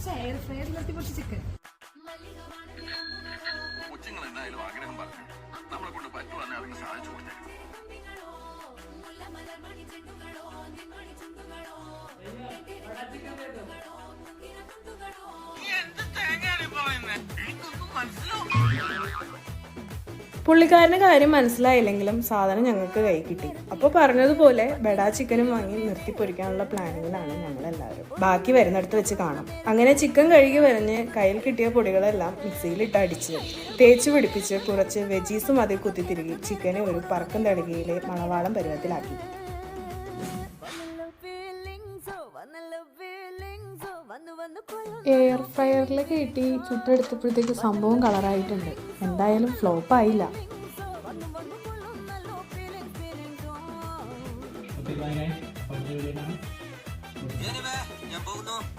Air ഫ്രയറിലെത്തി കുറച്ച് chicken. കൊച്ചുങ്ങൾ എന്തായാലും ആഗ്രഹം പറഞ്ഞു നമ്മളെ കൊണ്ട് പറ്റുവാന്നെ അതിന് സാധിച്ചു കൊടുത്തേ. പുള്ളിക്കാരൻ്റെ കാര്യം മനസ്സിലായില്ലെങ്കിലും സാധനം ഞങ്ങൾക്ക് കൈ കിട്ടി. അപ്പോൾ പറഞ്ഞതുപോലെ ബെഡാ ചിക്കനും വാങ്ങി നിർത്തി പൊരിക്കാനുള്ള പ്ലാനിങ്ങിലാണ് ഞങ്ങളെല്ലാവരും. ബാക്കി വരുന്നിടത്ത് വെച്ച് കാണാം. അങ്ങനെ ചിക്കൻ കഴുകി വരഞ്ഞ് കയ്യിൽ കിട്ടിയ പൊടികളെല്ലാം മിക്സിയിലിട്ട് അടിച്ച് തേച്ച് പിടിപ്പിച്ച് കുറച്ച് വെജീസും അതിൽ കുത്തിത്തിരുകി ചിക്കനെ ഒരു പറക്കും തളികയിലെ മണവാളം പരുവത്തിലാക്കി. എയർ ഫ്രയറിൽ കയറ്റി ചുട്ടെടുത്തപ്പോഴത്തേക്ക് സംഭവം കളറായിട്ടുണ്ട്. എന്തായാലും ഫ്ലോപ്പായില്ല.